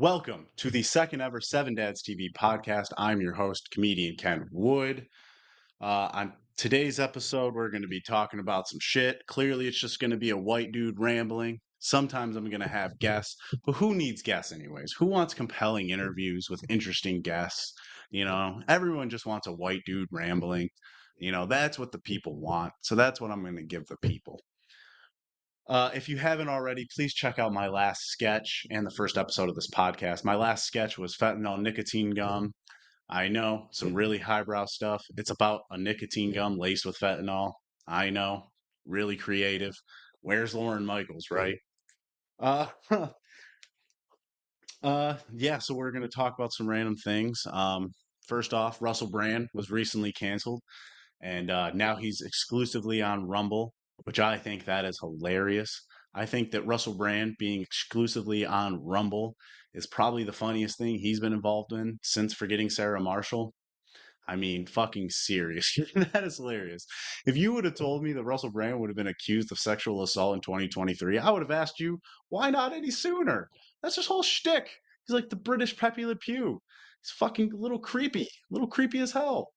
Welcome to the second ever Seven Dads TV podcast. I'm your host, comedian Ken Wood. On today's episode, we're going to be talking about some shit. Clearly, it's just going to be a white dude rambling. Sometimes I'm going to have guests, but who needs guests anyways? Who wants compelling interviews with interesting guests? Everyone just wants a white dude rambling. That's what the people want. So that's what I'm going to give the people. If you haven't already, please check out my last sketch and the first episode of this podcast. My last sketch was fentanyl nicotine gum. I know, some really highbrow stuff. It's about a nicotine gum laced with fentanyl. I know, really creative. Where's Lauren Michaels, right? Uh, yeah. So we're gonna talk about some random things. First off, Russell Brand was recently canceled, and now he's exclusively on Rumble, which I think that is hilarious. I think that Russell Brand being exclusively on Rumble is probably the funniest thing he's been involved in since Forgetting Sarah Marshall. I mean, fucking serious. That is hilarious. If you would have told me that Russell Brand would have been accused of sexual assault in 2023, I would have asked you, why not any sooner? That's his whole shtick. He's like the British Pepe Le Pew. He's fucking little creepy as hell.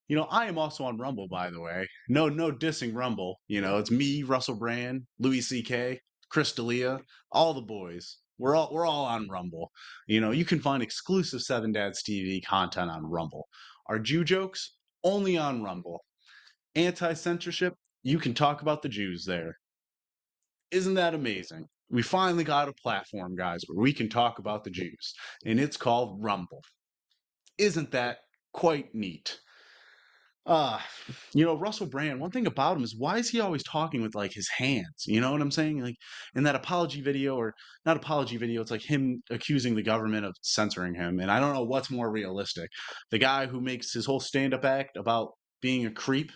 I am also on Rumble, by the way. No dissing Rumble. It's me, Russell Brand, Louis C.K., Chris D'Elia, all the boys. We're all on Rumble. You can find exclusive Seven Dads TV content on Rumble. Our Jew jokes only on Rumble. Anti-censorship, you can talk about the Jews there. Isn't that amazing? We finally got a platform, guys, where we can talk about the Jews, and it's called Rumble. Isn't that quite neat? Uh, Russell Brand, one thing about him is why is he always talking with like his hands? You know what I'm saying? Like in that apology video, or not apology video, it's like him accusing the government of censoring him. And I don't know what's more realistic. The guy who makes his whole stand-up act about being a creep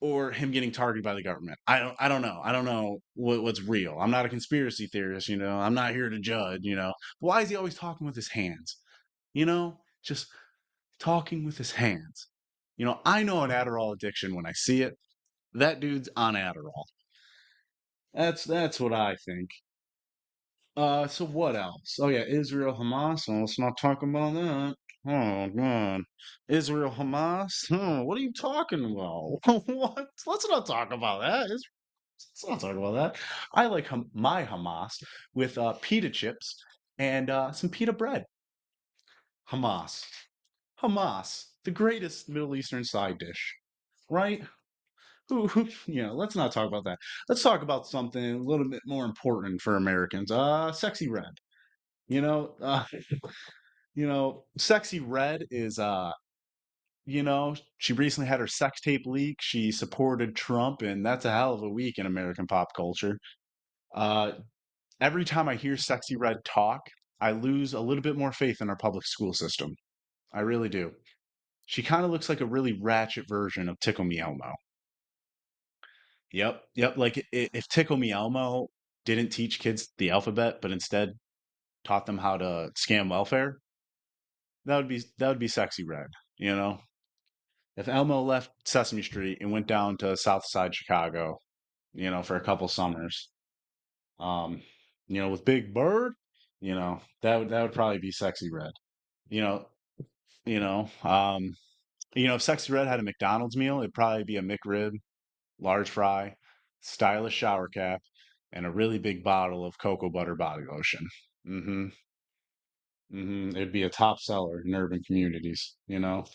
or him getting targeted by the government. I don't know. I don't know what's real. I'm not a conspiracy theorist, I'm not here to judge, Why is he always talking with his hands? Just talking with his hands. I know an Adderall addiction when I see it. That dude's on Adderall. That's what I think. So what else? Oh yeah, Israel Hamas. Oh, let's not talk about that. Oh God, Israel Hamas. What are you talking about? What? Let's not talk about that. Let's not talk about that. I like my Hamas with pita chips and some pita bread. Hamas. Hamas, the greatest Middle Eastern side dish, right? Let's not talk about that. Let's talk about something a little bit more important for Americans. Sexy Red. You know, uh, Sexy Red is, she recently had her sex tape leak. She supported Trump, and that's a hell of a week in American pop culture. Uh, every time I hear Sexy Red talk, I lose a little bit more faith in our public school system. I really do. She kind of looks like a really ratchet version of Tickle Me Elmo. Yep, yep. Like if Tickle Me Elmo didn't teach kids the alphabet, but instead taught them how to scam welfare, that would be Sexy Red. You know, if Elmo left Sesame Street and went down to South Side Chicago, for a couple summers, um, with Big Bird, that would probably be Sexy Red. You know, you know, um, if Sexy Red had a McDonald's meal, it'd probably be a McRib, large fry, stylish shower cap, and a really big bottle of cocoa butter body lotion. Mm-hmm. Mm-hmm. It'd be a top seller in urban communities, And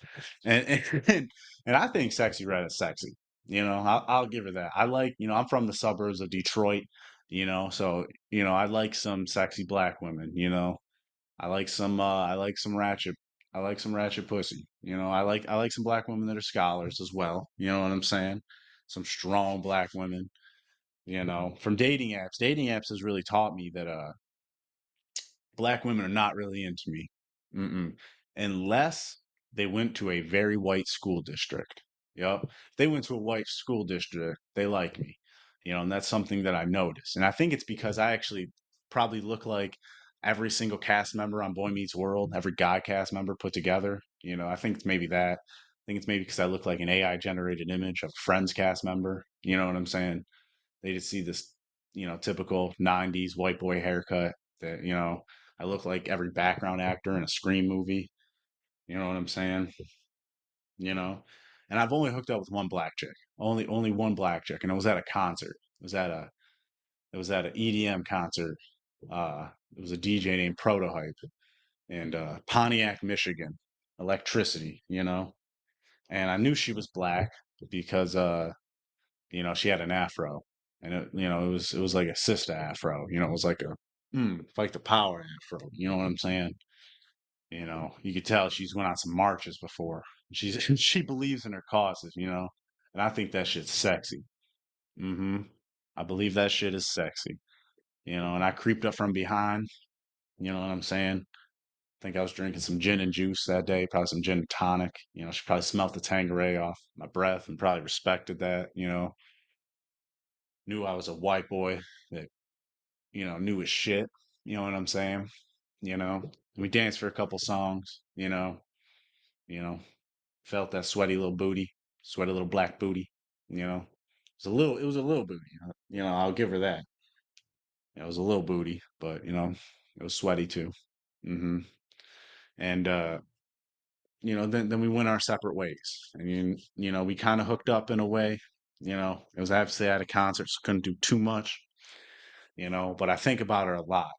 and I think Sexy Red is sexy. I'll give her that. I like, I'm from the suburbs of Detroit, so I like some sexy black women, I like some ratchet pussy. I like some black women that are scholars as well. You know what I'm saying? Some strong black women, from dating apps. Dating apps has really taught me that black women are not really into me. Mm-mm. Unless they went to a very white school district. Yep. If they went to a white school district, they like me. And that's something that I noticed. And I think it's because I actually probably look like every single cast member on Boy Meets World, every guy cast member put together. I think it's maybe that. I think it's maybe because I look like an AI generated image of Friends cast member. You know what I'm saying? They just see this, typical 90s white boy haircut that, I look like every background actor in a Scream movie. You know what I'm saying? You know, and I've only hooked up with one black chick, only one black chick, and it was at a concert. It was at an EDM concert. It was a DJ named Prototype in Pontiac, Michigan. Electricity, you know, and I knew she was black because you know, she had an afro, and you know, it was like a sister afro. You know, it was like a like the power afro. You know what I'm saying? You know, you could tell she's went on some marches before. She's she believes in her causes. You know, and I think that shit's sexy. Hmm. I believe that shit is sexy. You know, and I creeped up from behind. You know what I'm saying? I think I was drinking some gin and juice that day, probably some gin and tonic. You know, she probably smelt the Tanqueray off my breath and probably respected that. You know, knew I was a white boy that you know, knew his shit. You know what I'm saying? You know, we danced for a couple songs. You know, felt that sweaty little booty, sweaty little black booty. You know, it was a little booty. You know, I'll give her that. It was a little booty, but you know, it was sweaty too. Hmm. And you know, then we went our separate ways, and you know, we kind of hooked up in a way. You know, it was obviously at a concert, so couldn't do too much. You know, but I think about her a lot.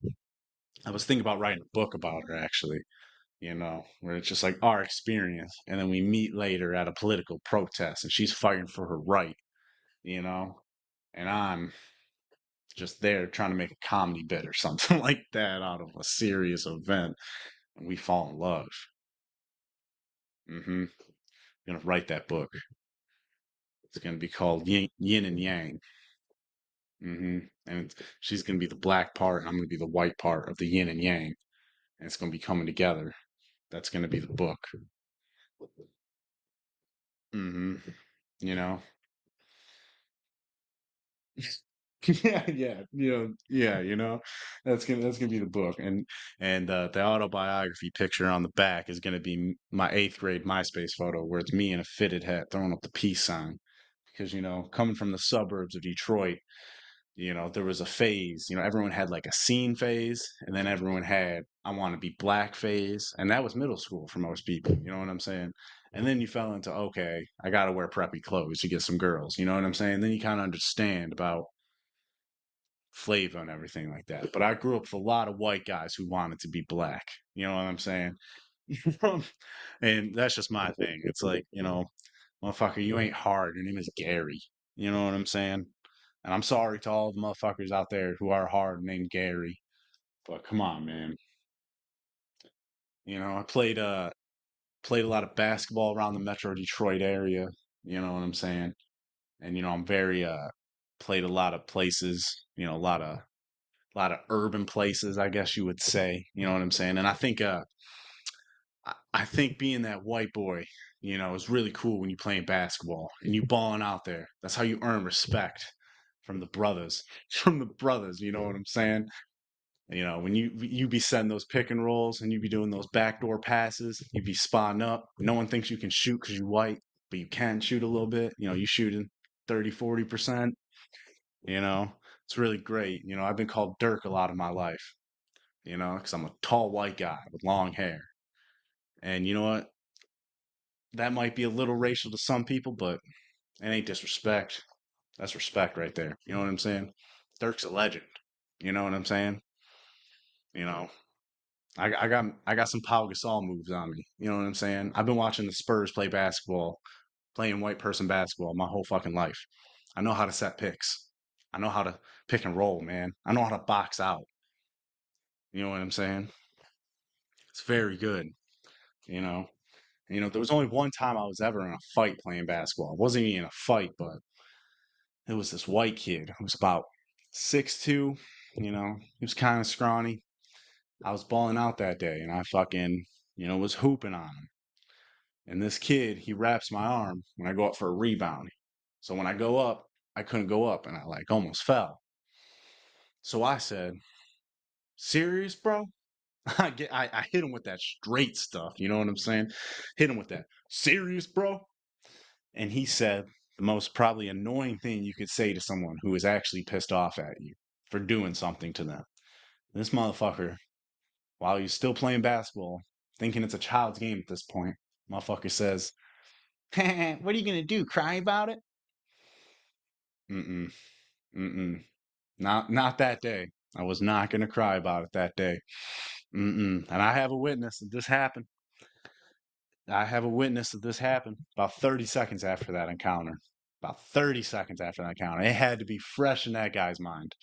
I was thinking about writing a book about her actually, you know, where it's just like our experience. And then we meet later at a political protest and she's fighting for her right, you know, and I'm just there trying to make a comedy bit or something like that out of a serious event. And we fall in love. I'm going to write that book. It's going to be called Yin and Yang. And she's going to be the black part, and I'm going to be the white part of the yin and yang. And it's going to be coming together. That's going to be the book. hmm You know, yeah, you know, that's gonna be the book, and the autobiography picture on the back is gonna be my eighth grade MySpace photo where it's me in a fitted hat throwing up the peace sign because you know coming from the suburbs of Detroit, you know there was a phase, you know everyone had like a scene phase, and then everyone had I want to be black phase, and that was middle school for most people. You know what I'm saying? And then you fell into okay, I gotta wear preppy clothes to get some girls. You know what I'm saying? Then you kind of understand about flavor and everything like that. But I grew up with a lot of white guys who wanted to be black. You know what I'm saying? And that's just my thing. It's like, you know, motherfucker, you ain't hard. Your name is Gary. You know what I'm saying? And I'm sorry to all the motherfuckers out there who are hard named Gary. But come on, man. You know, I played a lot of basketball around the Metro Detroit area. You know what I'm saying? And you know, I'm very played a lot of places, you know, a lot of urban places, I guess you would say. You know what I'm saying? And I think being that white boy, you know, is really cool when you playing basketball and you balling out there. That's how you earn respect from the brothers. From the brothers, you know what I'm saying? You know, when you be setting those pick and rolls and you be doing those backdoor passes, you be spotting up. No one thinks you can shoot because you white, but you can shoot a little bit. You know, you shooting 30, 40%. You know, it's really great. You know, I've been called Dirk a lot of my life, you know, because I'm a tall white guy with long hair. And you know what? That might be a little racial to some people, but it ain't disrespect. That's respect right there. You know what I'm saying? Dirk's a legend. You know what I'm saying? You know, I got some Pau Gasol moves on me. You know what I'm saying? I've been watching the Spurs play basketball, playing white person basketball my whole fucking life. I know how to set picks. I know how to pick and roll, man. I know how to box out. You know what I'm saying? It's very good. You know, there was only one time I was ever in a fight playing basketball. It wasn't even a fight, but it was this white kid who was about 6'2". You know, he was kind of scrawny. I was balling out that day, and I fucking, you know, was hooping on him. And this kid, he wraps my arm when I go up for a rebound. So when I go up, I couldn't go up, and I like almost fell. So I said, "Serious, bro?" I hit him with that straight stuff. You know what I'm saying? Hit him with that. Serious, bro? And he said the most probably annoying thing you could say to someone who is actually pissed off at you for doing something to them. This motherfucker while he's still playing basketball, thinking it's a child's game at this point. Motherfucker says, "What are you gonna do? Cry about it?" Mm-mm, mm-mm. Not that day. I was not gonna cry about it that day. Mm-mm. And I have a witness that this happened. I have a witness that this happened about 30 seconds after that encounter. About 30 seconds after that encounter. It had to be fresh in that guy's mind.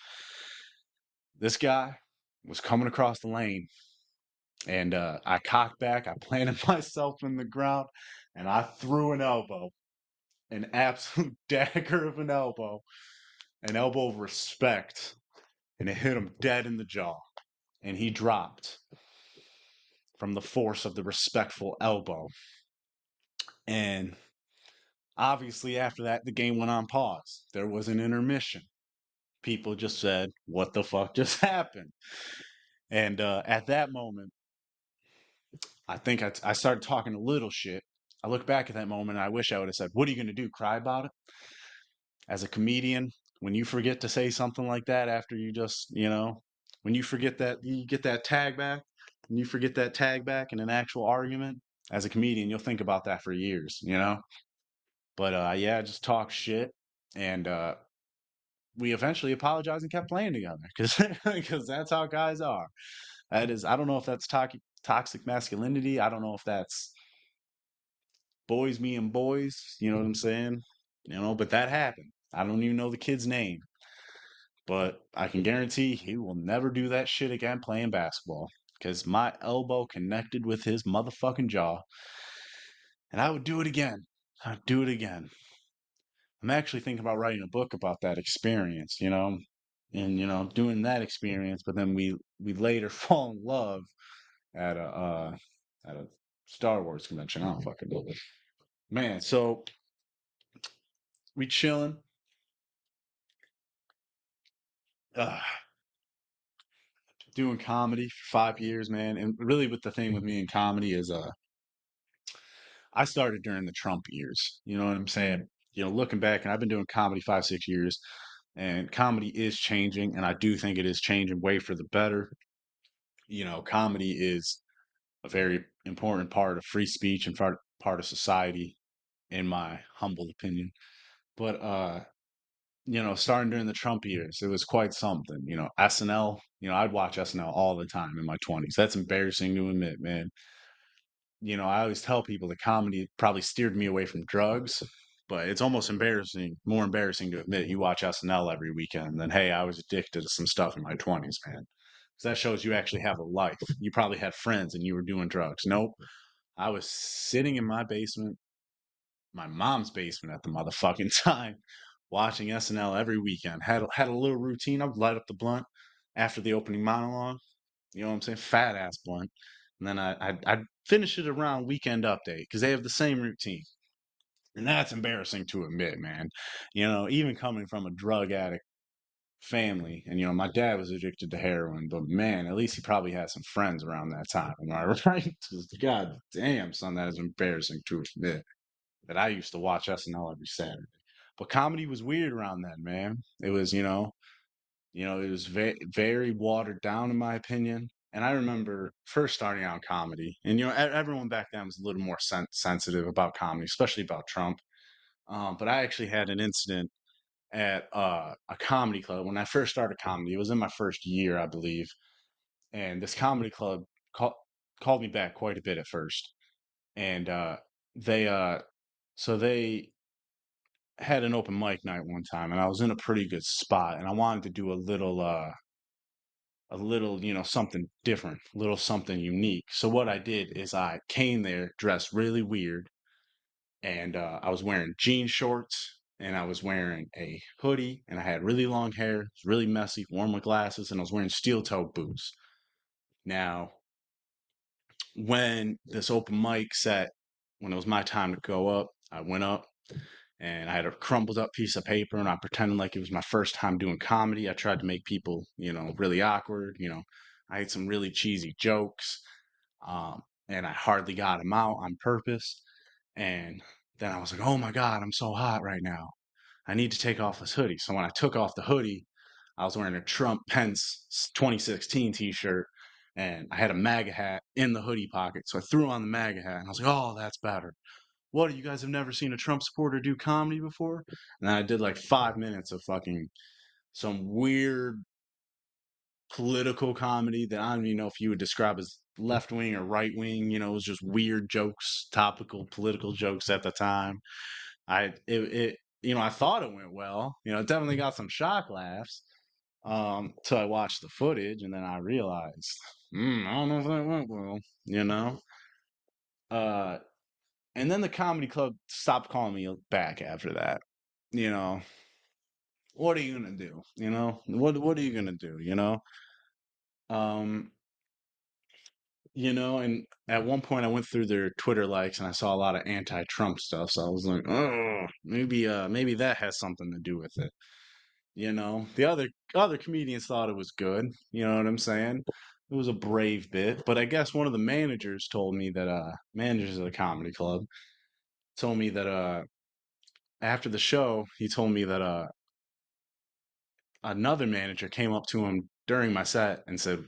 This guy was coming across the lane, and I cocked back. I planted myself in the ground, and I threw an absolute dagger of an elbow of respect, and it hit him dead in the jaw. And he dropped from the force of the respectful elbow. And obviously, after that, the game went on pause. There was an intermission. People just said, "What the fuck just happened?" And at that moment, I think I started talking a little shit. I look back at that moment and I wish I would have said, "What are you going to do? Cry about it?" As a comedian, when you forget to say something like that after you just, when you forget that you get that tag back, and you forget that tag back in an actual argument, as a comedian, you'll think about that for years. But yeah, I just talk shit, and we eventually apologized and kept playing together because that's how guys are. That is, I don't know if that's toxic masculinity. I don't know if that's boys being boys. You know what I'm saying? But that happened. I don't even know the kid's name, but I can guarantee he will never do that shit again playing basketball because my elbow connected with his motherfucking jaw, and I would do it again. I'd do it again. I'm actually thinking about writing a book about that experience, and doing that experience, but then we later fall in love at a Star Wars convention. I don't fucking know. Man, so we chilling. Uh, Doing comedy for 5 years, man. And really, with the thing with me in comedy is, I started during the Trump years. You know what I'm saying? Looking back, and I've been doing comedy 5, 6 years, and comedy is changing, and I do think it is changing way for the better. Comedy is a very important part of free speech and part of society, in my humble opinion. But starting during the Trump years, it was quite something. SNL. I'd watch SNL all the time in my 20s. That's embarrassing to admit, man. I always tell people that comedy probably steered me away from drugs, but it's almost more embarrassing to admit you watch SNL every weekend than, hey, I was addicted to some stuff in my 20s, man. 'Cause that shows you actually have a life. You probably had friends and you were doing drugs. Nope. I was sitting in my basement, my mom's basement at the motherfucking time, watching SNL every weekend. Had a little routine. I would light up the blunt after the opening monologue. You know what I'm saying? Fat ass blunt. And then I'd finish it around Weekend Update because they have the same routine. And that's embarrassing to admit, man. Even coming from a drug addict family, and my dad was addicted to heroin, but man, at least he probably had some friends around that time. Am I right? God damn, son, that is embarrassing to admit that I used to watch SNL every Saturday. But comedy was weird around then, man. It was, it was very watered down in my opinion. And I remember first starting out in comedy, and everyone back then was a little more sensitive about comedy, especially about Trump. But I actually had an incident at a comedy club when I first started comedy. It was in my first year, I believe, and this comedy club called me back quite a bit at first, and they so they had an open mic night one time, and I was in a pretty good spot, and I wanted to do a little, something different, a little something unique. So what I did is I came there dressed really weird, and I was wearing jean shorts, and I was wearing a hoodie, and I had really long hair, it was really messy, worn my glasses, and I was wearing steel toe boots. Now, when this open mic set, when it was my time to go up, I went up and I had a crumpled up piece of paper and I pretended like it was my first time doing comedy. I tried to make people, really awkward. I had some really cheesy jokes, and I hardly got them out on purpose. And then I was like, oh my God, I'm so hot right now. I need to take off this hoodie. So when I took off the hoodie, I was wearing a Trump Pence 2016 t shirt. and I had a MAGA hat in the hoodie pocket. So I threw on the MAGA hat and I was like, oh, that's better. What, you guys have never seen a Trump supporter do comedy before? And I did like 5 minutes of fucking some weird political comedy that I don't even know if you would describe as left wing or right wing. It was just weird jokes, topical political jokes at the time. I thought it went well. It definitely got some shock laughs. Till I watched the footage and then I realized, I don't know if that went well. You know. Uh, and then the comedy club stopped calling me back after that. You know, what are you gonna do? What are you gonna do? Um, and at one point I went through their Twitter likes and I saw a lot of anti-Trump stuff. So I was like, oh, maybe that has something to do with it. The other comedians thought it was good. You know what I'm saying? It was a brave bit, but I guess one of the managers told me that managers of the comedy club told me that after the show, he told me that another manager came up to him during my set and said,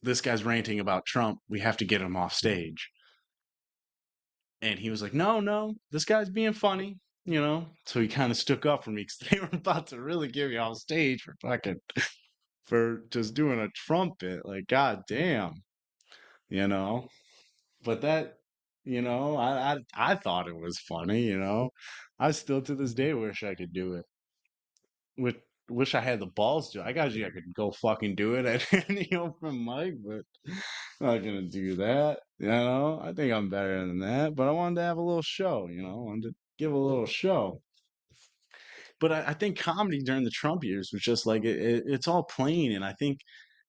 "This guy's ranting about Trump. We have to get him off stage." And he was like, "No, no, this guy's being funny." So he kind of stuck up for me because they were about to really get me off stage for just doing a Trump bit. Like, god damn, you know. But that, I thought it was funny. I still to this day wish I could do it. With Wish I had the balls to. I got you. I could go fucking do it at any open mic, but I'm not gonna do that. I think I'm better than that. But I wanted to have a little show. I wanted to give a little show. But I think comedy during the Trump years was just like it's all plain, and I think,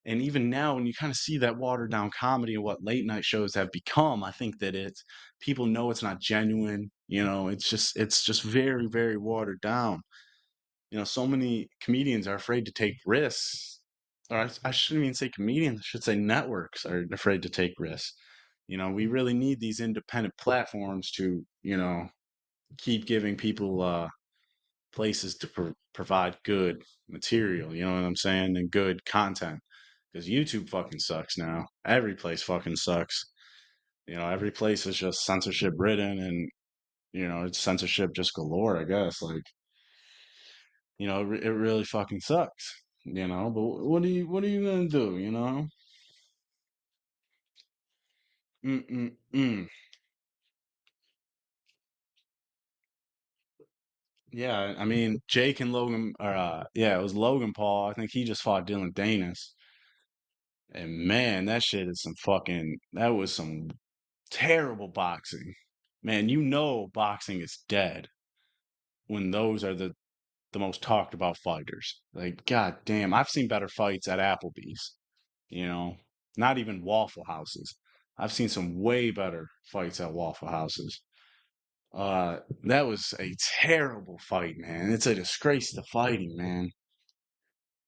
and even now when you kind of see that watered down comedy and what late night shows have become, I think that it's people know it's not genuine. It's just very very watered down. So many comedians are afraid to take risks. Or I shouldn't even say comedians, I should say networks are afraid to take risks. We really need these independent platforms to, keep giving people places to provide good material, you know what I'm saying? And good content. Because YouTube fucking sucks now. Every place fucking sucks. Every place is just censorship ridden and, it's censorship just galore, I guess. Like, it really fucking sucks, but what are you gonna do, Mm-mm-mm. Yeah, I mean, Jake and Logan, or yeah, it was Logan Paul. I think he just fought Dylan Danis, and man, that was some terrible boxing. Man, boxing is dead when those are the most talked about fighters. Like, god damn, I've seen better fights at Applebee's. you know, Not even Waffle Houses. I've seen some way better fights at Waffle Houses. That was a terrible fight, man. It's a disgrace to fighting, man.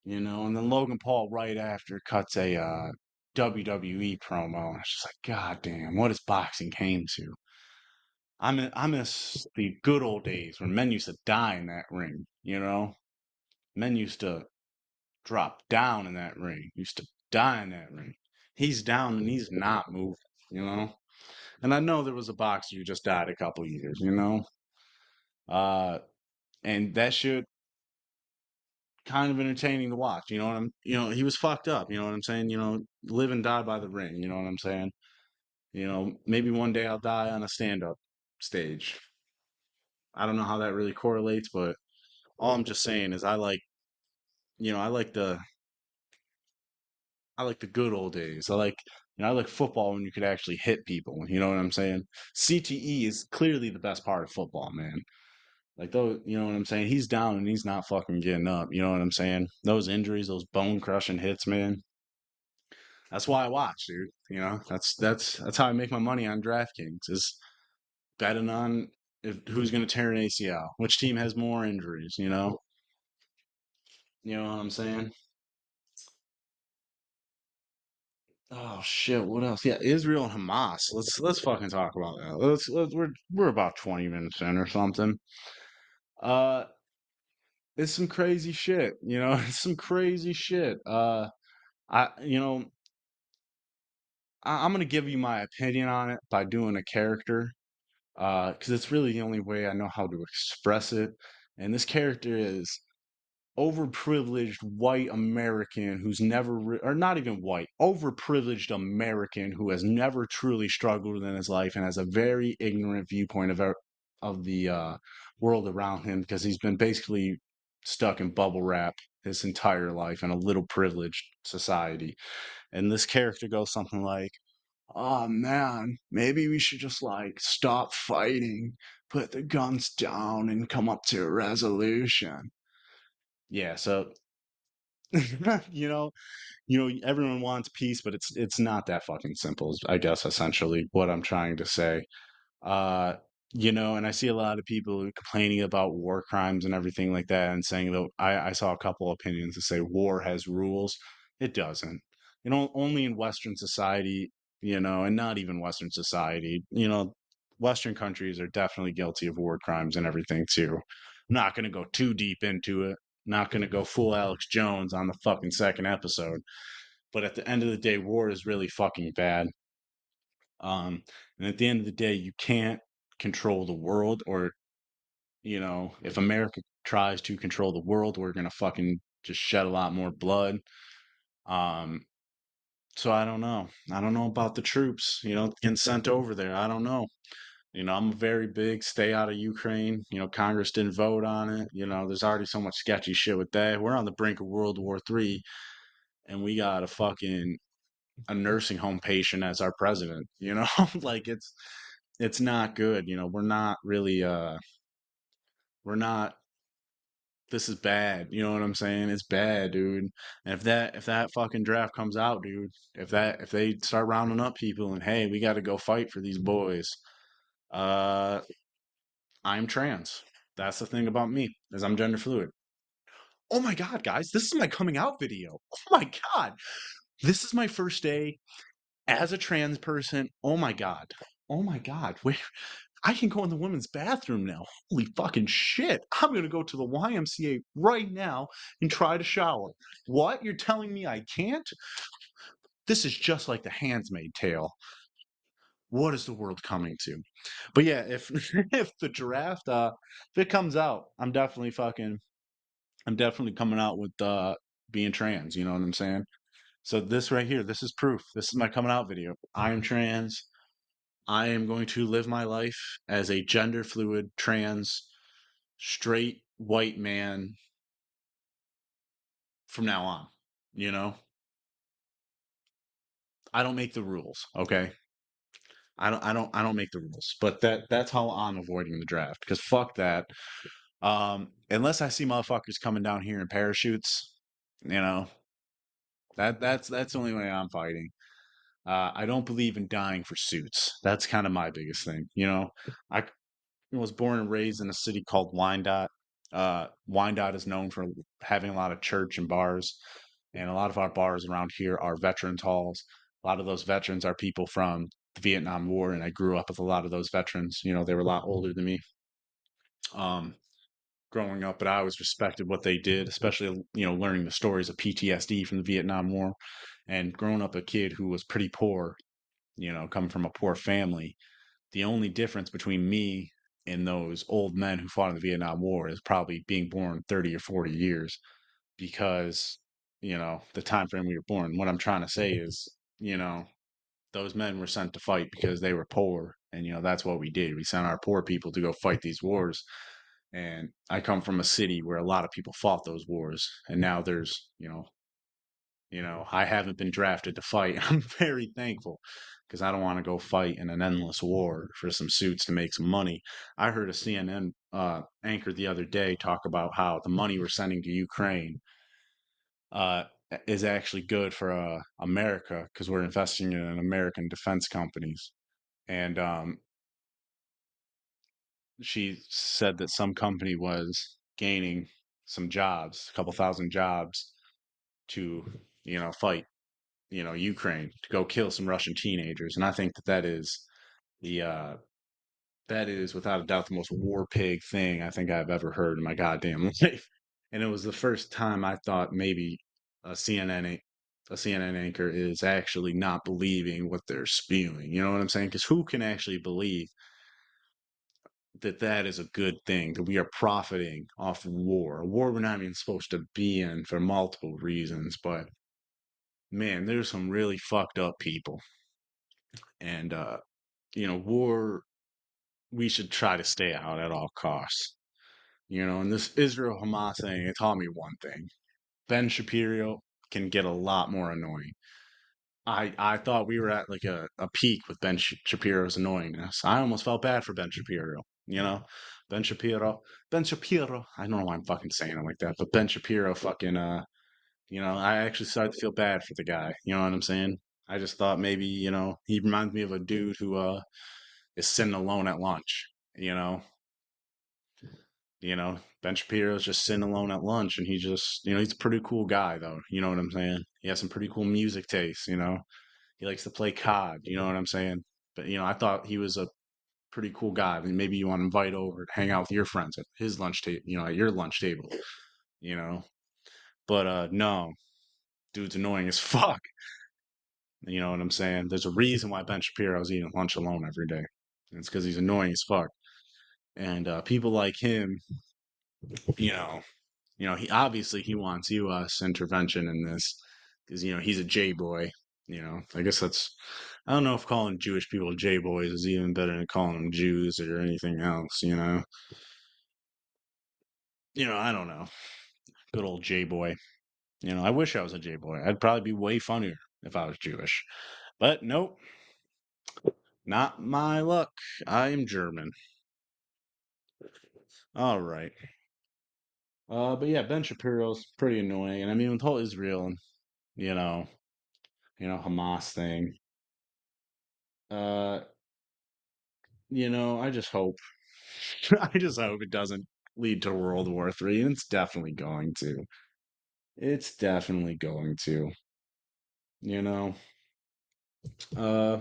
And then Logan Paul right after cuts a WWE promo. And it's just like, God damn, what has boxing came to? I miss the good old days when men used to die in that ring, Men used to drop down in that ring, used to die in that ring. He's down and he's not moving, you know? And I know there was a boxer who just died a couple years, Uh, and that shit kind of entertaining to watch. He was fucked up. You know what I'm saying? Live and die by the ring. You know what I'm saying? Maybe one day I'll die on a stand-up stage. I don't know how that really correlates, but all I'm just saying is you know, I like the, I like the good old days. I like football when you could actually hit people. You know what I'm saying? CTE is clearly the best part of football, man. Like those, you know what I'm saying? He's down and he's not fucking getting up. You know what I'm saying? Those injuries, those bone crushing hits, man. That's why I watch, dude. That's how I make my money on DraftKings is betting on who's going to tear an ACL, which team has more injuries. You know what I'm saying? Oh shit! What else? Yeah, Israel and Hamas. Let's fucking talk about that. We're about 20 minutes in or something. Uh, it's some crazy shit. It's some crazy shit. I I'm gonna give you my opinion on it by doing a character, because it's really the only way I know how to express it. And this character is overprivileged white American who's never, or not even white, overprivileged American who has never truly struggled in his life and has a very ignorant viewpoint of the world around him because he's been basically stuck in bubble wrap his entire life in a little privileged society. And this character goes something like, "Oh man, maybe we should just like stop fighting, put the guns down, and come up to a resolution." Yeah, so you know, everyone wants peace, but it's not that fucking simple, is I guess essentially what I'm trying to say. Uh, and I see a lot of people complaining about war crimes and everything like that, and saying that I saw a couple opinions that say war has rules. It doesn't. Only in Western society, and not even Western society, Western countries are definitely guilty of war crimes and everything too. I'm not gonna go too deep into it. Not gonna go full Alex Jones on the fucking second episode. But at the end of the day, war is really fucking bad. And at the end of the day, you can't control the world, or, if America tries to control the world, we're gonna fucking just shed a lot more blood. Um, so I don't know. I don't know about the troops, getting sent over there. I don't know. I'm very big stay out of Ukraine. Congress didn't vote on it. There's already so much sketchy shit with that. We're on the brink of World War III, and we got a nursing home patient as our president, like it's not good. We're not this is bad. You know what I'm saying? It's bad, dude. And if that fucking draft comes out, dude, if they start rounding up people and hey, we got to go fight for these boys. Uh I'm trans. That's the thing about me, is I'm gender fluid. Oh my god, guys, this is my coming out video. Oh my god. This is my first day as a trans person. Oh my god. Oh my god. Wait, I can go in the women's bathroom now. Holy fucking shit. I'm going to go to the YMCA right now and try to shower. What? You're telling me I can't? This is just like the Handmaid's Tale. What is the world coming to? But yeah, if if the draft if it comes out, I'm definitely coming out with being trans, you know what I'm saying? So this right here, this is proof. This is my coming out video. I am trans. I am going to live my life as a gender fluid, trans, straight white man from now on. You know, I don't make the rules. Okay, I don't make the rules. But that's how I'm avoiding the draft, because fuck that. Unless I see motherfuckers coming down here in parachutes, you know, that's the only way I'm fighting. I don't believe in dying for suits. That's kind of my biggest thing. I was born and raised in a city called Wyandotte. Wyandotte is known for having a lot of church and bars, and a lot of our bars around here are veterans halls. A lot of those veterans are people from the Vietnam War, and I grew up with a lot of those veterans. They were a lot older than me. Um, Growing up, but I always respected what they did, especially learning the stories of PTSD from the Vietnam War, and growing up a kid who was pretty poor. Coming from a poor family, the only difference between me and those old men who fought in the Vietnam War is probably being born 30 or 40 years, because, the time frame we were born. What I'm trying to say is, you know, those men were sent to fight because they were poor. And, that's what we did. We sent our poor people to go fight these wars. And I come from a city where a lot of people fought those wars. And now there's, I haven't been drafted to fight. I'm very thankful, because I don't want to go fight in an endless war for some suits to make some money. I heard a CNN anchor the other day talk about how the money we're sending to Ukraine uh, is actually good for America, because we're investing in American defense companies. And she said that some company was gaining some jobs, a couple thousand jobs, to fight Ukraine, to go kill some Russian teenagers. And I think the that is without a doubt the most war pig thing I think I've ever heard in my goddamn life. And it was the first time I thought maybe CNN a CNN anchor is actually not believing what they're spewing. You know what I'm saying? Because who can actually believe that that is a good thing, that we are profiting off of war, a war we're not even supposed to be in for multiple reasons. But man, there's some really fucked up people. And, war, we should try to stay out at all costs. And this Israel Hamas thing, it taught me one thing. Ben Shapiro can get a lot more annoying. I thought we were at like a peak with Shapiro's annoyingness. I almost felt bad for Ben Shapiro. Ben Shapiro, Ben Shapiro. I don't know why I'm fucking saying it like that, but Ben Shapiro fucking I actually started to feel bad for the guy. You know what I'm saying? I just thought maybe he reminds me of a dude who is sitting alone at lunch. You know, Ben Shapiro's just sitting alone at lunch, and he just he's a pretty cool guy though. You know what I'm saying? He has some pretty cool music taste. He likes to play COD, you know what I'm saying? But I thought he was a pretty cool guy. I mean, maybe you want to invite over to hang out with your friends at his lunch table, at your lunch table, you know. But no, dude's annoying as fuck. You know what I'm saying? There's a reason why Ben Shapiro's eating lunch alone every day. And it's because he's annoying as fuck. And people like him, you know, he obviously he wants U.S. intervention in this because he's a J boy. I guess that's. I don't know if calling Jewish people J boys is even better than calling them Jews or anything else. I don't know. Good old J boy. I wish I was a J boy. I'd probably be way funnier if I was Jewish. But nope, not my luck. I am German. All right. But yeah, Ben Shapiro's pretty annoying, and I mean with the whole Israel and you know, Hamas thing. Uh, I just hope, I just hope it doesn't lead to World War III, and it's definitely going to. It's definitely going to. You know. Uh,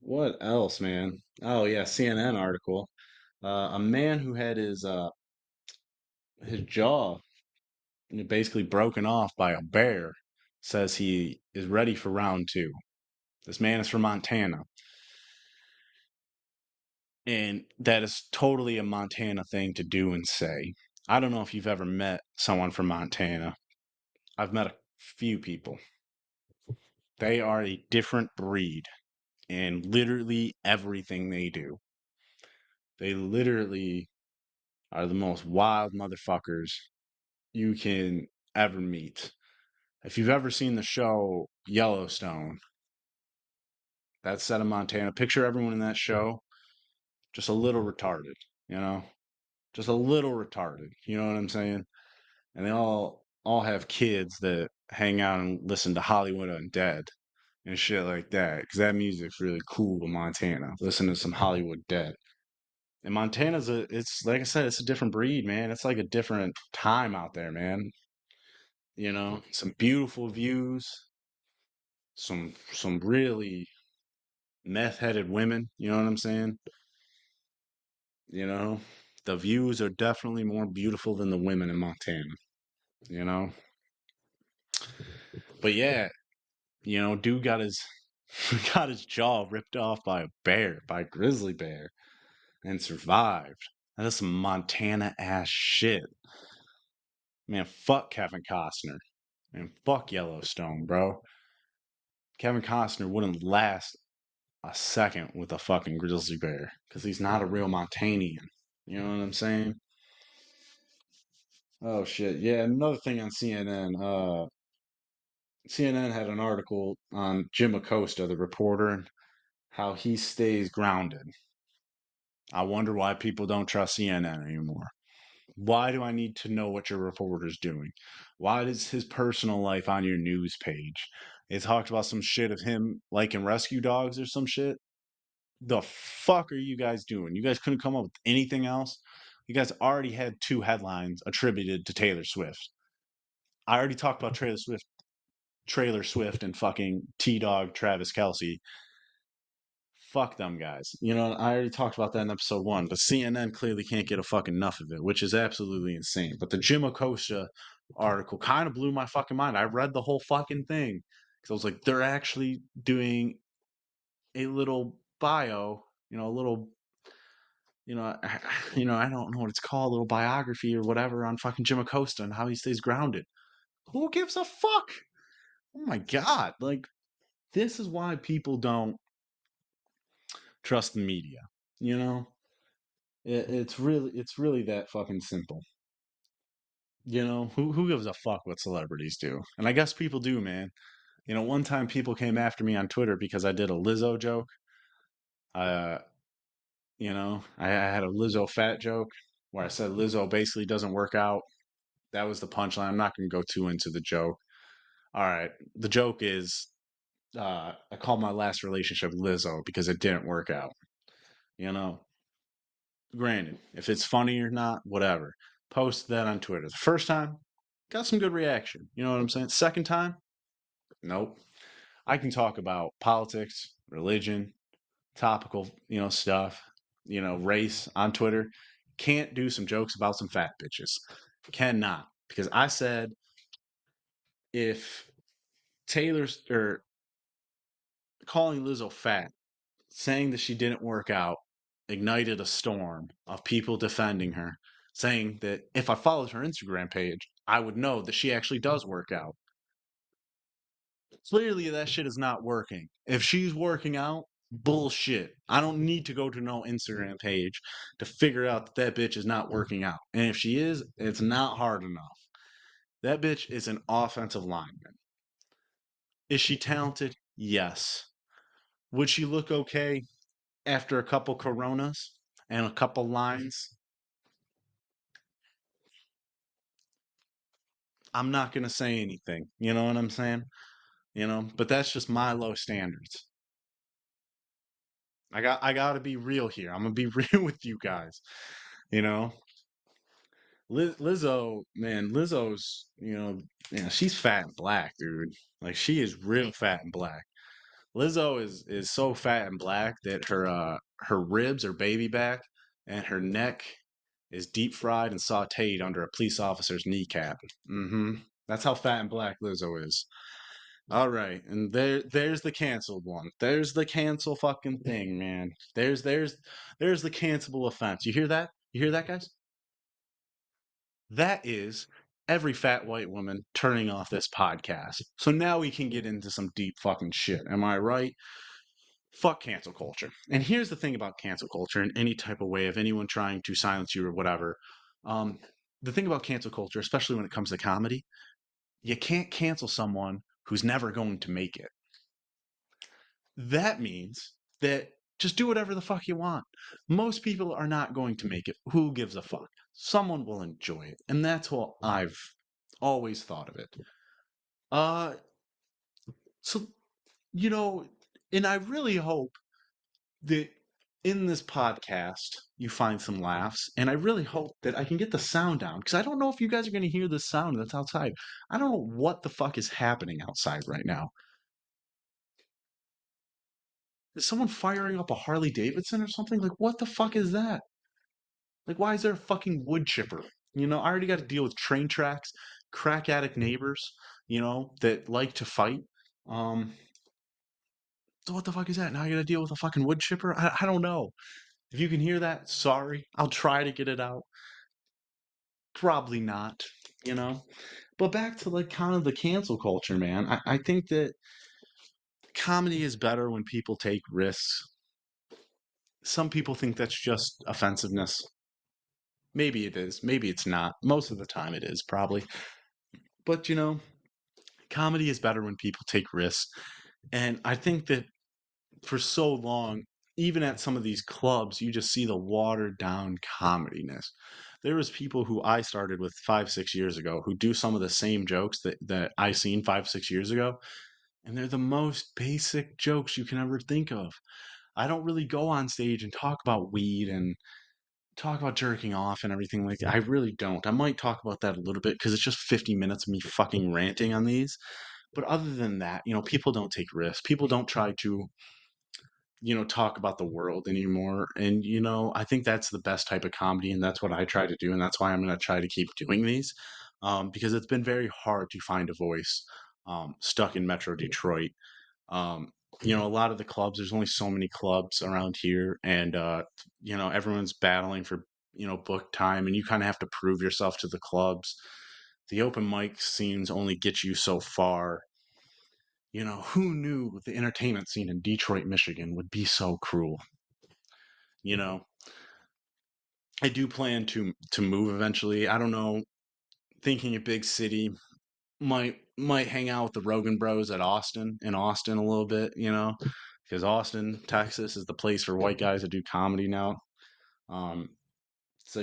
what else, man? Oh yeah, CNN article. A man who had his jaw basically broken off by a bear says he is ready for round two. This man is from Montana, and that is totally a Montana thing to do and say. I don't know if you've ever met someone from Montana. I've met a few people. They are a different breed in literally everything they do. They literally are the most wild motherfuckers you can ever meet. If you've ever seen the show Yellowstone, that's set in Montana. Picture everyone in that show just a little retarded, you know? Just a little retarded. You know what I'm saying? And they all have kids that hang out and listen to Hollywood Undead and shit like that because that music's really cool in Montana. Listen to some Hollywood Dead. And it's like I said, it's a different breed, man. It's like a different time out there, man. Some beautiful views, some really meth-headed women. You know what I'm saying? You know, the views are definitely more beautiful than the women in Montana. You know, but yeah, dude got his got his jaw ripped off by a bear, by a grizzly bear, and survived. That is some Montana ass shit. Man, fuck Kevin Costner. Man, fuck Yellowstone, bro. Kevin Costner wouldn't last a second with a fucking grizzly bear because he's not a real Montanian. You know what I'm saying? Oh shit. Yeah, another thing on CNN. CNN had an article on Jim Acosta, the reporter, and how he stays grounded. I wonder why people don't trust CNN anymore. Why do I need to know what your reporter's doing? Why is his personal life on your news page? They talked about some shit of him liking rescue dogs or some shit. The fuck are you guys doing? You guys couldn't come up with anything else? You guys already had two headlines attributed to Taylor Swift. I already talked about Trailer Swift and fucking T Dog Travis Kelsey. Fuck them guys. I already talked about that in episode one, but CNN clearly can't get a fucking enough of it, which is absolutely insane. But the Jim Acosta article kind of blew my fucking mind. I read the whole fucking thing because I was like, they're actually doing a little bio, a little, I don't know what it's called, a little biography or whatever on fucking Jim Acosta and how he stays grounded. Who gives a fuck? Oh my god! Like, this is why people don't trust the media. You know, it's really that fucking simple. Who gives a fuck what celebrities do? And I guess people do, man. One time people came after me on Twitter because I did a Lizzo joke. Uh, I had a Lizzo fat joke where I said Lizzo basically doesn't work out. That was the punchline. I'm not going to go too into the joke. All right. The joke is I called my last relationship Lizzo because it didn't work out. You know, Granted, if it's funny or not, whatever. Post that on Twitter. The first time, got some good reaction. You know what I'm saying? Second time, nope. I can talk about politics, religion, topical, stuff, race on Twitter. Can't do some jokes about some fat bitches. Cannot. Because I said if Taylor's or calling Lizzo fat, saying that she didn't work out, ignited a storm of people defending her, saying that if I followed her Instagram page, I would know that she actually does work out. Clearly, that shit is not working. If she's working out, bullshit. I don't need to go to no Instagram page to figure out that that bitch is not working out. And if she is, it's not hard enough. That bitch is an offensive lineman. Is she talented? Yes. Would she look okay after a couple coronas and a couple lines? I'm not going to say anything. You know what I'm saying? But that's just my low standards. I got to be real here. I'm going to be real with you guys. You know, Lizzo, man, Lizzo's, she's fat and black, dude. Like, she is real fat and black. Lizzo is so fat and black that her ribs are baby back and her neck is deep fried and sautéed under a police officer's kneecap. That's how fat and black Lizzo is. All right, and there's the canceled one. There's the cancel fucking thing, man. There's the cancelable offense. You hear that? You hear that, guys? That is every fat white woman turning off this podcast. So now we can get into some deep fucking shit. Am I right? Fuck cancel culture. And here's the thing about cancel culture in any type of way of anyone trying to silence you or whatever. Um, the thing about cancel culture, especially when it comes to comedy, you can't cancel someone who's never going to make it. That means that just do whatever the fuck you want. Most people are not going to make it. Who gives a fuck? Someone will enjoy it. And that's what I've always thought of it. Uh so you know, and I really hope that in this podcast you find some laughs, and I really hope that I can get the sound down because I don't know if you guys are going to hear the sound that's outside. I don't know what the fuck is happening outside right now. Is someone firing up a Harley Davidson or something? Like, what the fuck is that? Like, why is there a fucking wood chipper? I already got to deal with train tracks, crack addict neighbors, that like to fight. Um, so what the fuck is that? Now I got to deal with a fucking wood chipper? I don't know. If you can hear that, sorry. I'll try to get it out. Probably not, you know? But back to like kind of the cancel culture, man. I think that comedy is better when people take risks. Some people think that's just offensiveness. Maybe it is. Maybe it's not. Most of the time it is, probably. But, comedy is better when people take risks. And I think that for so long, even at some of these clubs, you just see the watered down comediness. There was people who I started with 5, 6 years ago who do some of the same jokes that I seen 5, 6 years ago. And they're the most basic jokes you can ever think of. I don't really go on stage and talk about weed and talk about jerking off and everything like that. I really don't. I might talk about that a little bit because it's just 50 minutes of me fucking ranting on these. But other than that, people don't take risks. People don't try to, talk about the world anymore. And, I think that's the best type of comedy. And that's what I try to do. And that's why I'm going to try to keep doing these. because it's been very hard to find a voice stuck in Metro Detroit. Um, a lot of the clubs, there's only so many clubs around here, and everyone's battling for book time, and you kind of have to prove yourself to the clubs. The open mic scenes only get you so far. Who knew the entertainment scene in Detroit, Michigan would be so cruel? You know, I do plan to move eventually. I don't know, thinking a big city, might hang out with the Rogan Bros at Austin a little bit, because Austin, Texas is the place for white guys to do comedy now. Um, so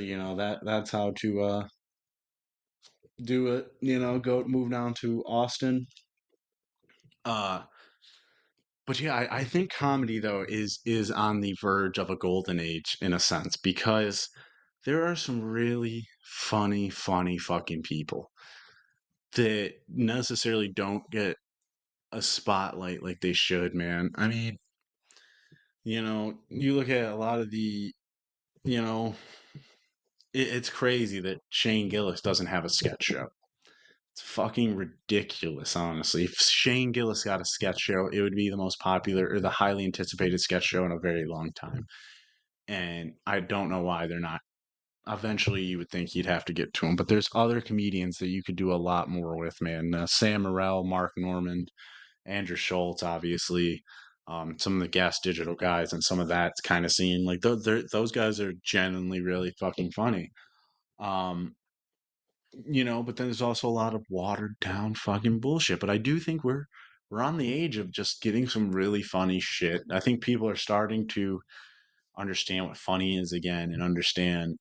that's how to do it. Go move down to Austin. Uh, but yeah, I think comedy though is on the verge of a golden age in a sense because there are some really funny fucking people that necessarily don't get a spotlight like they should, man. I mean, you look at a lot of you know, it's crazy that Shane Gillis doesn't have a sketch show. It's fucking ridiculous, honestly. If Shane Gillis got a sketch show, it would be the most popular or the highly anticipated sketch show in a very long time. And I don't know why they're not. Eventually, you would think you'd have to get to him, but there's other comedians that you could do a lot more with, man. Sam Morril, Mark Norman, Andrew Schultz, obviously, some of the Gas Digital guys, and some of that kind of scene. Like those guys are genuinely really fucking funny. Um, but then there's also a lot of watered down fucking bullshit. But I do think we're on the age of just getting some really funny shit. I think people are starting to understand what funny is again and understand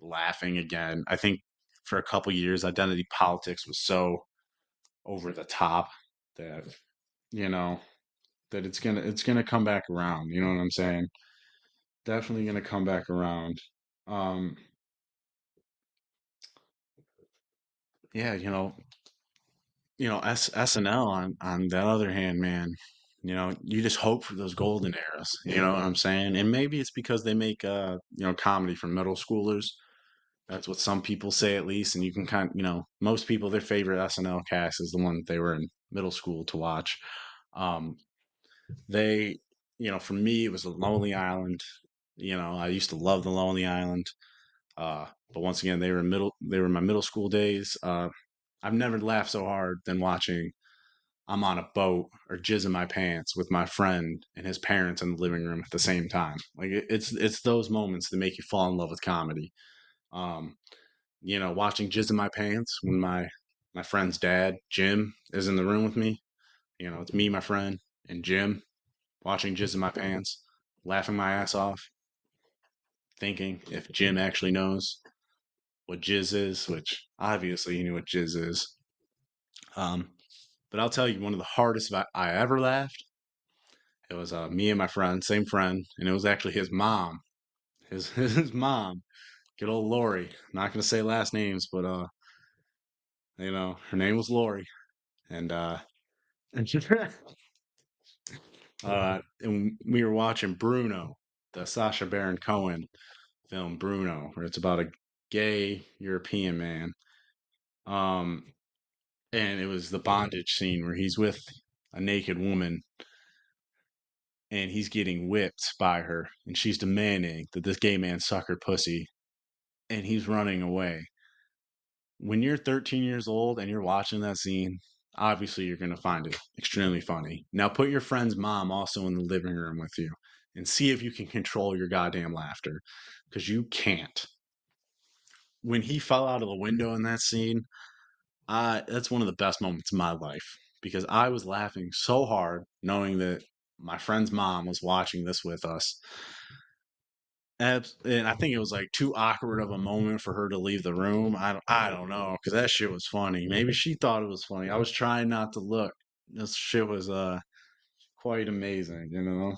laughing again. I think for a couple years, identity politics was so over the top that you know that it's gonna come back around. You know what I'm saying? Definitely gonna come back around. Um, yeah, SNL on the other hand, man, you just hope for those golden eras. You know what I'm saying? And maybe it's because they make comedy for middle schoolers. That's what some people say at least, and you can most people their favorite SNL cast is the one that they were in middle school to watch. Um, they, for me, it was a Lonely Island. I used to love the Lonely Island. But once again, they were my middle school days. I've never laughed so hard than watching I'm on a boat or jizz in my pants with my friend and his parents in the living room at the same time. Like it's those moments that make you fall in love with comedy. Um, watching jizz in my pants when my friend's dad, Jim, is in the room with me. It's me, my friend, and Jim watching jizz in my pants, laughing my ass off, thinking if Jim actually knows what jizz is, which obviously he knew what jizz is. Um, but I'll tell you, one of the hardest I ever laughed. It was me and my friend, same friend, and it was actually his mom. His mom, good old Lori. Not gonna say last names, but her name was Lori, and and and we were watching Bruno, the Sacha Baron Cohen film Bruno, where it's about a gay European man. Um, and it was the bondage scene where he's with a naked woman and he's getting whipped by her and she's demanding that this gay man suck her pussy and he's running away. When you're 13 years old and you're watching that scene, obviously you're going to find it extremely funny. Now put your friend's mom also in the living room with you and see if you can control your goddamn laughter because you can't. When he fell out of the window in that scene, that's one of the best moments of my life because I was laughing so hard knowing that my friend's mom was watching this with us. And I think it was like too awkward of a moment for her to leave the room. I don't know because that shit was funny. Maybe she thought it was funny. I was trying not to look. This shit was quite amazing, you know.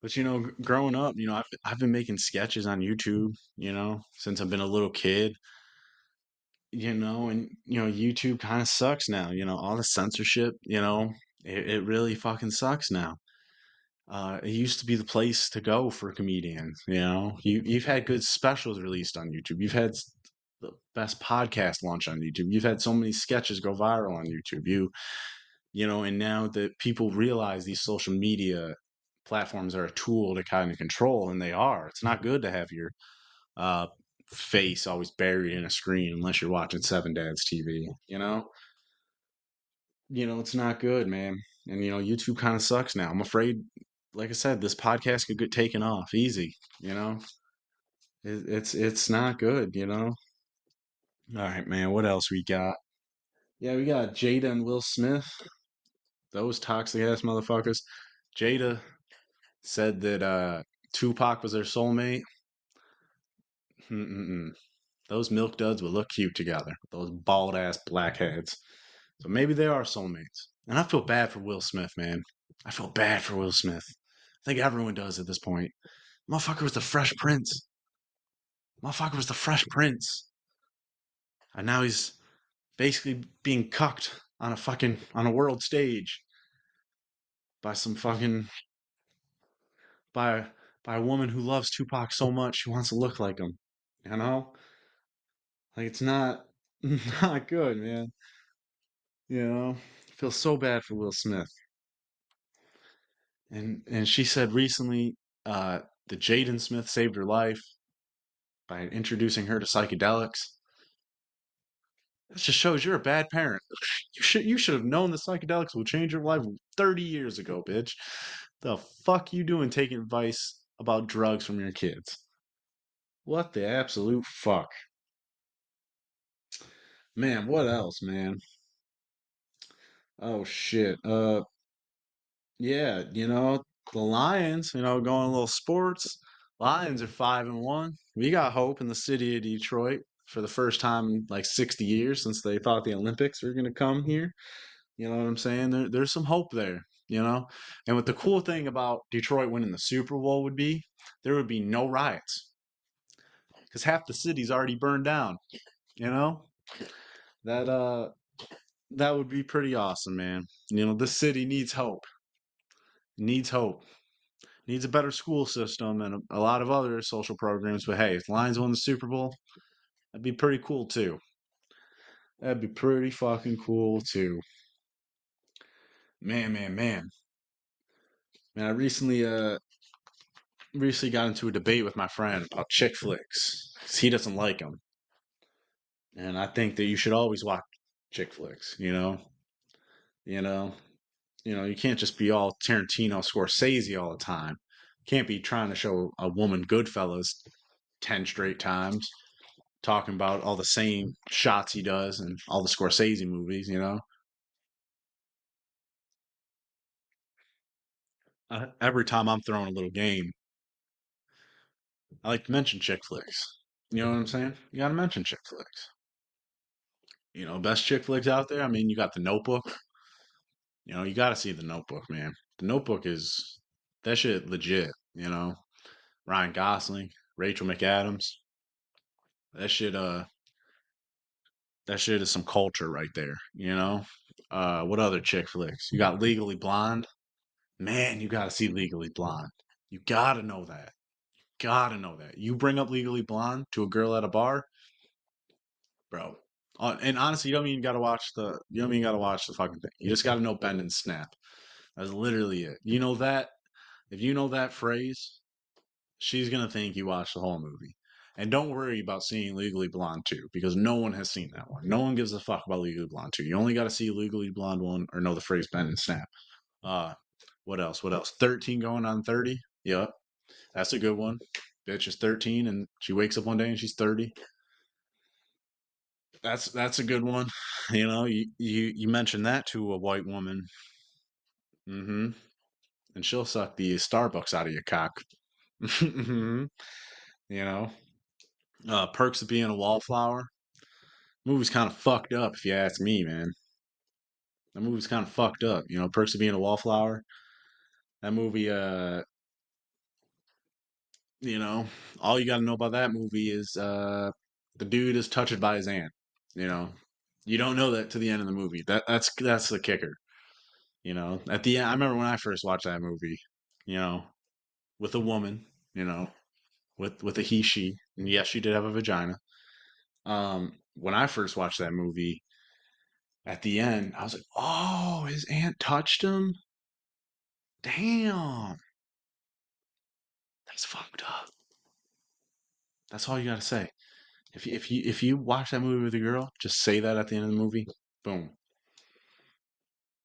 But growing up, I've been making sketches on YouTube, since I've been a little kid. And YouTube kind of sucks now. All the censorship, it really fucking sucks now. It used to be the place to go for comedians. You've had good specials released on YouTube. You've had the best podcast launch on YouTube. You've had so many sketches go viral on YouTube. And now that people realize these social media platforms are a tool to kind of control, and they are. It's not good to have your uh, face always buried in a screen unless you're watching Seven Dads TV. It's not good, man. And YouTube kind of sucks now. I'm afraid, like I said, this podcast could get taken off easy. You know, it's not good. All right, man. What else we got? Yeah, we got Jada and Will Smith. Those toxic ass motherfuckers. Jada said that Tupac was their soulmate. Mm-mm-mm. Those milk duds would look cute together. Those bald ass blackheads. So maybe they are soulmates. And I feel bad for Will Smith, man. I feel bad for Will Smith. I think everyone does at this point. Motherfucker was the Fresh Prince. Motherfucker was the Fresh Prince. And now he's basically being cucked on a world stage by some fucking by by a woman who loves Tupac so much she wants to look like him. You know? Like it's not not good, man. I feel so bad for Will Smith. And she said recently that Jaden Smith saved her life by introducing her to psychedelics. That just shows you're a bad parent. You should have known the psychedelics will change your life 30 years ago, bitch. The fuck you doing taking advice about drugs from your kids? What the absolute fuck? Man, what else, man? Oh shit. Yeah, the Lions, going a little sports. Lions are 5-1. We got hope in the city of Detroit for the first time in like 60 years since they thought the Olympics were going to come here. You know what I'm saying? There's some hope there. And what the cool thing about Detroit winning the Super Bowl would be, there would be no riots because half the city's already burned down. You know that that would be pretty awesome, man. This city needs hope. Needs hope. Needs a better school system and a lot of other social programs. But hey, if Lions won the Super Bowl, that'd be pretty cool too. That'd be pretty fucking cool too. Man, man, man. Man, I recently got into a debate with my friend about chick flicks 'cause he doesn't like them, and I think that you should always watch chick flicks. You know, you can't just be all Tarantino, Scorsese all the time. Can't be trying to show a woman Goodfellas 10 straight times, talking about all the same shots he does in all the Scorsese movies. Every time I'm throwing a little game, I like to mention chick flicks. You know what I'm saying? You gotta mention chick flicks. Best chick flicks out there. I mean, you got The Notebook. You gotta see The Notebook, man. The Notebook is that shit legit. Ryan Gosling, Rachel McAdams. That shit, that shit is some culture right there. What other chick flicks? You got Legally Blonde. Man, you gotta see Legally Blonde. You gotta know that. Gotta know that. You bring up Legally Blonde to a girl at a bar, bro. And honestly, you don't even gotta watch the fucking thing. You just gotta know Bend and Snap. That's literally it. You know that if you know that phrase, she's gonna think you watched the whole movie. And don't worry about seeing Legally Blonde 2, because no one has seen that one. No one gives a fuck about Legally Blonde 2. You only gotta see Legally Blonde 1 or know the phrase Bend and Snap. Uh what else? What else? 13 going on 30. Yep. That's a good one. Bitch is 13 and she wakes up one day and she's 30. That's a good one. You mentioned that to a white woman. Mm-hmm. And she'll suck the Starbucks out of your cock. Mm-hmm. You know. Perks of being a wallflower. Movie's kind of fucked up if you ask me, man. That movie's kind of fucked up. Perks of being a wallflower. That movie, you know, all you got to know about that movie is the dude is touched by his aunt. You know, you don't know that to the end of the movie. That's the kicker. At the end, I remember when I first watched that movie. You know, with a woman. You know, with a he she, and yes, she did have a vagina. When I first watched that movie, at the end, I was like, "Oh, his aunt touched him. Damn, that's fucked up." That's all you gotta say. If you watch that movie with a girl, just say that at the end of the movie. Boom,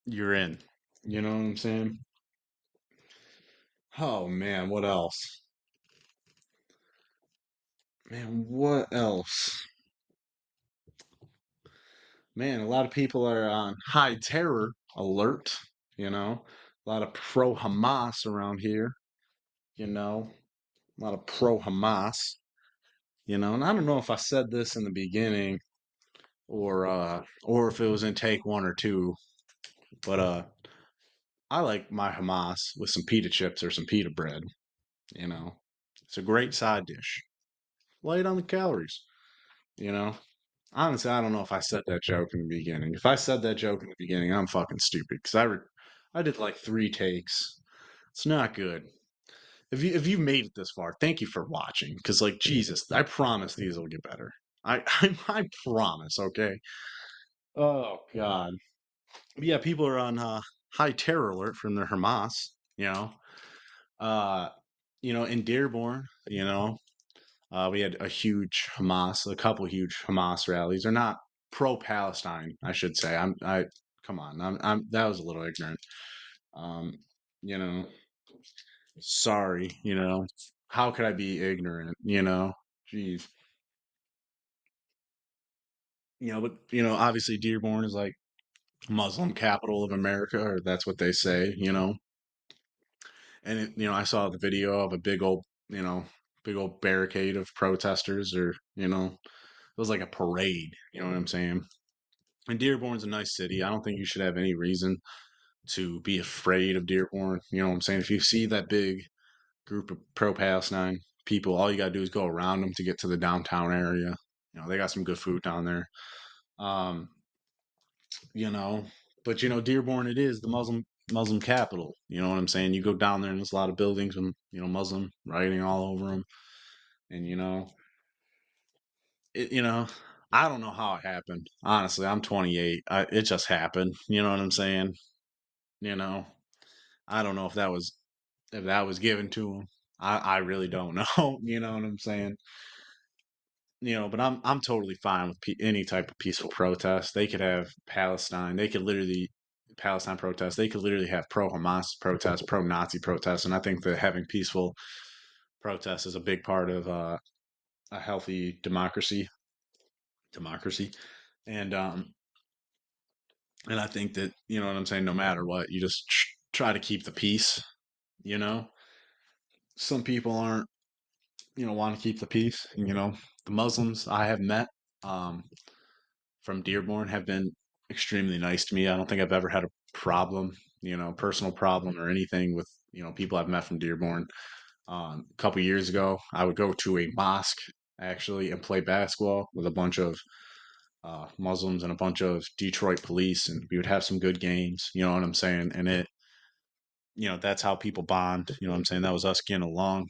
you're in. You know what I'm saying? Oh man, what else? Man, what else? Man, a lot of people are on high terror alert, you know. A lot of pro Hamas around here, you know. A lot of pro Hamas, you know. And I don't know if I said this in the beginning or if it was in take one or two, but I like my Hamas with some pita chips or some pita bread, you know. It's a great side dish. Light on the calories, you know. Honestly, I don't know if I said that joke in the beginning. If I said that joke in the beginning, I'm fucking stupid because I did like three takes. It's not good. If you made it this far, thank you for watching. Because like Jesus, I promise these will get better. I promise. Okay. Oh God. But yeah, people are on high terror alert from their Hamas. You know. Uh, in Dearborn. We had a couple huge Hamas rallies. They're not pro-Palestine, I should say. Come on, that was a little ignorant. Um, you know, sorry, how could I be ignorant? Jeez, but obviously Dearborn is like Muslim capital of America, or that's what they say. And I saw the video of a big old barricade of protesters, or it was like a parade. You know what I'm saying? And Dearborn's a nice city. I don't think you should have any reason to be afraid of Dearborn. You know what I'm saying? If you see that big group of pro-Palestine people, all you gotta do is go around them to get to the downtown area. They got some good food down there. Um, you know, but Dearborn, it is the Muslim capital. You know what I'm saying? You go down there and there's a lot of buildings with Muslim writing all over them, and it, I don't know how it happened. Honestly, I'm 28. It just happened. You know what I'm saying? You know, I don't know if that was given to him. I really don't know. You know what I'm saying? But I'm totally fine with any type of peaceful protest. They could have Palestine. They could literally Palestine protests. They could literally have pro Hamas protests, pro Nazi protests, and I think that having peaceful protests is a big part of a healthy democracy. Democracy, and I think that what I'm saying. No matter what, you just try to keep the peace. You know, some people aren't want to keep the peace. The Muslims I have met um, from Dearborn have been extremely nice to me. I don't think I've ever had a problem, personal problem or anything with people I've met from Dearborn. A couple years ago, I would go to a mosque actually and play basketball with a bunch of Muslims and a bunch of Detroit police, and we would have some good games. You know what I'm saying? And that's how people bond. You know what I'm saying? That was us getting along.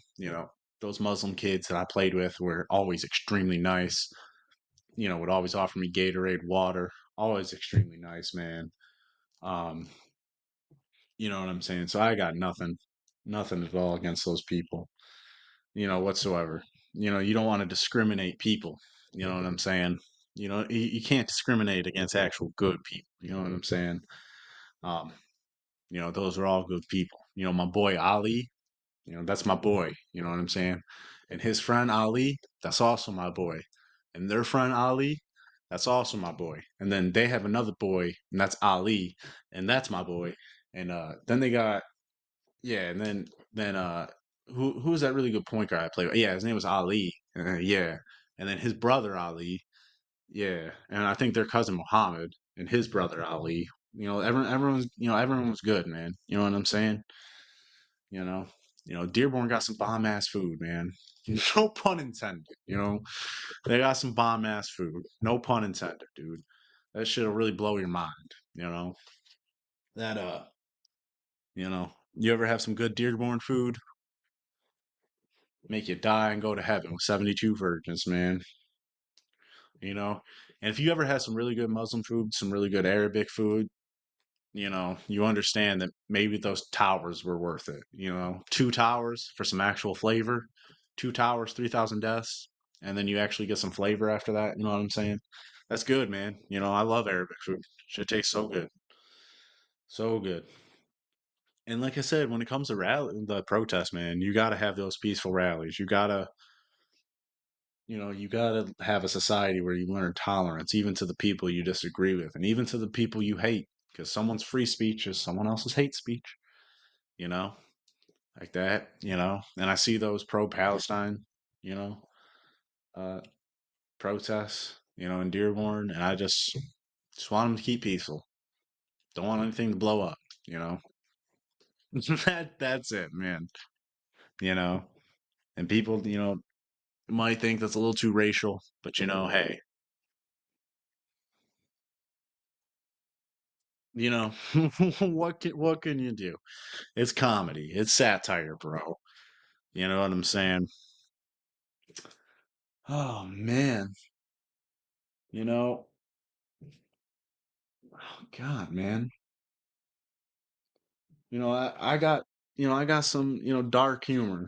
Those Muslim kids that I played with were always extremely nice. Would always offer me Gatorade, water, always extremely nice, man. Um, you know what I'm saying? So I got nothing at all against those people, whatsoever. You don't want to discriminate people. You know what I'm saying? You can't discriminate against actual good people. You know what I'm saying? Um, those are all good people. My boy Ali, that's my boy. You know what I'm saying? And his friend Ali, that's also my boy. And their friend Ali, that's also my boy. And then they have another boy, and that's Ali, and that's my boy. And then they got yeah, and then who's that really good point guard I played with? Yeah, his name was Ali. Yeah. And then his brother Ali. Yeah. And I think their cousin Muhammad and his brother Ali. Everyone was good, man. You know what I'm saying? You know, Dearborn got some bomb ass food, man. No pun intended. They got some bomb ass food. No pun intended, dude. That shit'll really blow your mind. That you ever have some good Dearborn food? Make you die and go to heaven with 72 virgins, man. you know. And if you ever had some really good Muslim food, some really good Arabic food, you understand that maybe those towers were worth it. 2 towers for some actual flavor, 2 towers, 3,000 deaths, and then you actually get some flavor after that. You know what I'm saying? That's good, man. I love Arabic food. Shit tastes so good, so good. And like I said, when it comes to the protests, man, you got to have those peaceful rallies. You gotta have a society where you learn tolerance, even to the people you disagree with, and even to the people you hate, because someone's free speech is someone else's hate speech, you know, like that. And I see those pro-Palestine, you know, uh, protests, in Dearborn, and I just want them to keep peaceful. Don't want anything to blow up, you know. That's it, man. You know, and people, might think that's a little too racial, but hey, you know, what can you do? It's comedy. It's satire, bro. You know what I'm saying? Oh man. You know, oh God, man. I got some, dark humor,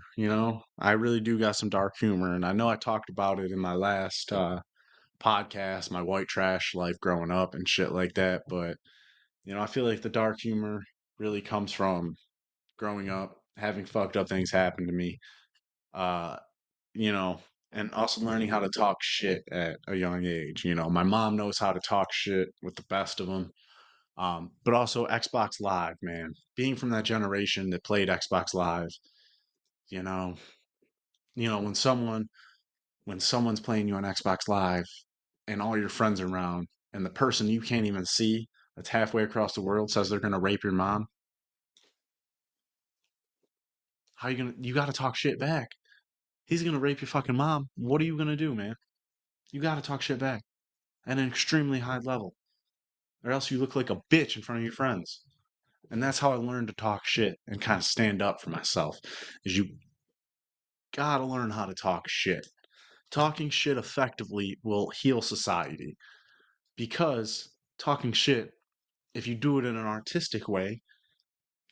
I really do got some dark humor. And I know I talked about it in my last podcast, my white trash life growing up and shit like that. But, I feel like the dark humor really comes from growing up, having fucked up things happen to me. Uh, you know, and also learning how to talk shit at a young age. My mom knows how to talk shit with the best of them. But also Xbox Live, man. Being from that generation that played Xbox Live, you know, when someone's playing you on Xbox Live and all your friends are around and the person you can't even see that's halfway across the world says they're gonna rape your mom, how you gotta talk shit back. He's gonna rape your fucking mom. What are you gonna do, man? You gotta talk shit back at an extremely high level, or else you look like a bitch in front of your friends. And that's how I learned to talk shit and kind of stand up for myself. Is you gotta learn how to talk shit. Talking shit effectively will heal society because talking shit, if you do it in an artistic way,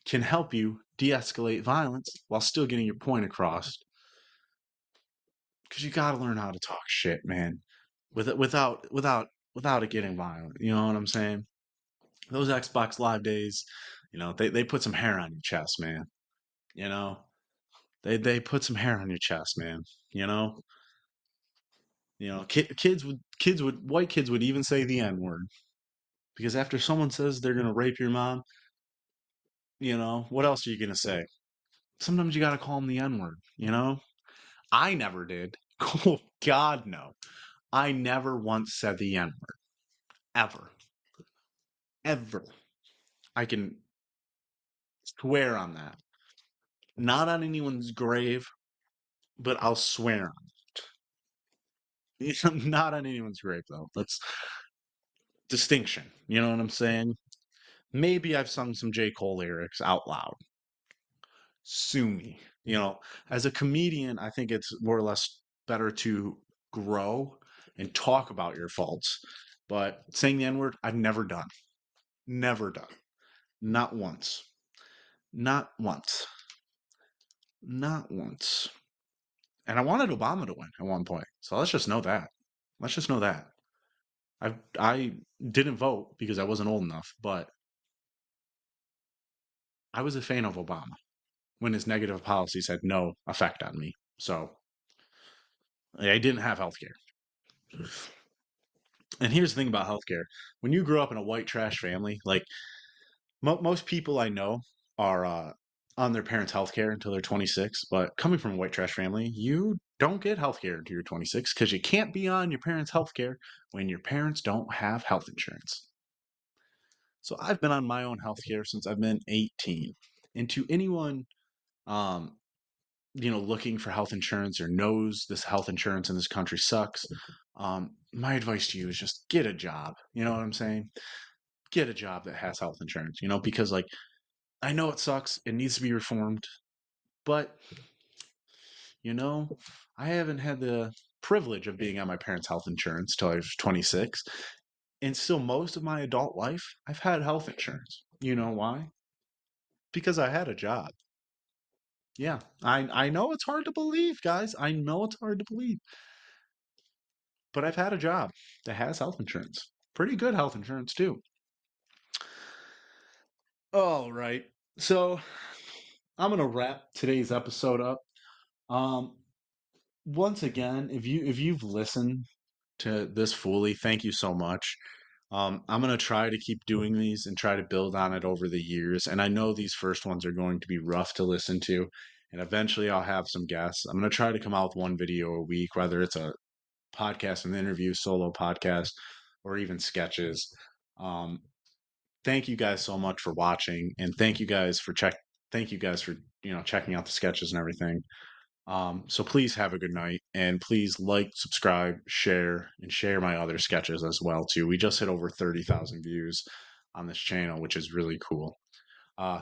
can help you de-escalate violence while still getting your point across. Because you gotta learn how to talk shit, man, without it getting violent. You know what I'm saying? Those Xbox Live days, they put some hair on your chest, man. You know, they put some hair on your chest, man. You know, white kids would even say the N word because after someone says they're gonna rape your mom, what else are you gonna say? Sometimes you gotta call them the N word. I never did. Oh God, no. I never once said the N word ever, ever. I can swear on that. Not on anyone's grave, but I'll swear on it. Not on anyone's grave though. That's distinction. You know what I'm saying? Maybe I've sung some J. Cole lyrics out loud. Sue me. As a comedian, I think it's more or less better to grow and talk about your faults. But saying the N word, I've never done. Never done. Not once. Not once. Not once. And I wanted Obama to win at one point. So let's just know that. Let's just know that. I didn't vote because I wasn't old enough, but I was a fan of Obama when his negative policies had no effect on me. So I didn't have health care. And here's the thing about healthcare. When you grow up in a white trash family, like most people I know are on their parents' healthcare until they're 26. But coming from a white trash family, you don't get healthcare until you're 26 because you can't be on your parents' healthcare when your parents don't have health insurance. So I've been on my own healthcare since I've been 18. And to anyone, um, looking for health insurance or knows this health insurance in this country sucks, my advice to you is just get a job. You know what I'm saying? Get a job that has health insurance, because like I know it sucks, it needs to be reformed, but you know, I haven't had the privilege of being on my parents' health insurance till I was 26. And still, most of my adult life, I've had health insurance. You know why? Because I had a job. Yeah, I know it's hard to believe, guys. I know it's hard to believe, but I've had a job that has health insurance. Pretty good health insurance too. All right. So I'm gonna wrap today's episode up. Um, Once again, if you've listened to this fully, thank you so much. I'm gonna try to keep doing these and try to build on it over the years. And I know these first ones are going to be rough to listen to, and eventually I'll have some guests. I'm gonna try to come out with one video a week, whether it's a podcast, an interview, solo podcast, or even sketches. Um, Thank you guys so much for watching, and thank you guys for checking out the sketches and everything. So please have a good night, and please like, subscribe, share, and share my other sketches as well too. We just hit over 30,000 views on this channel, which is really cool.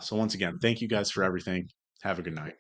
So once again, thank you guys for everything. Have a good night.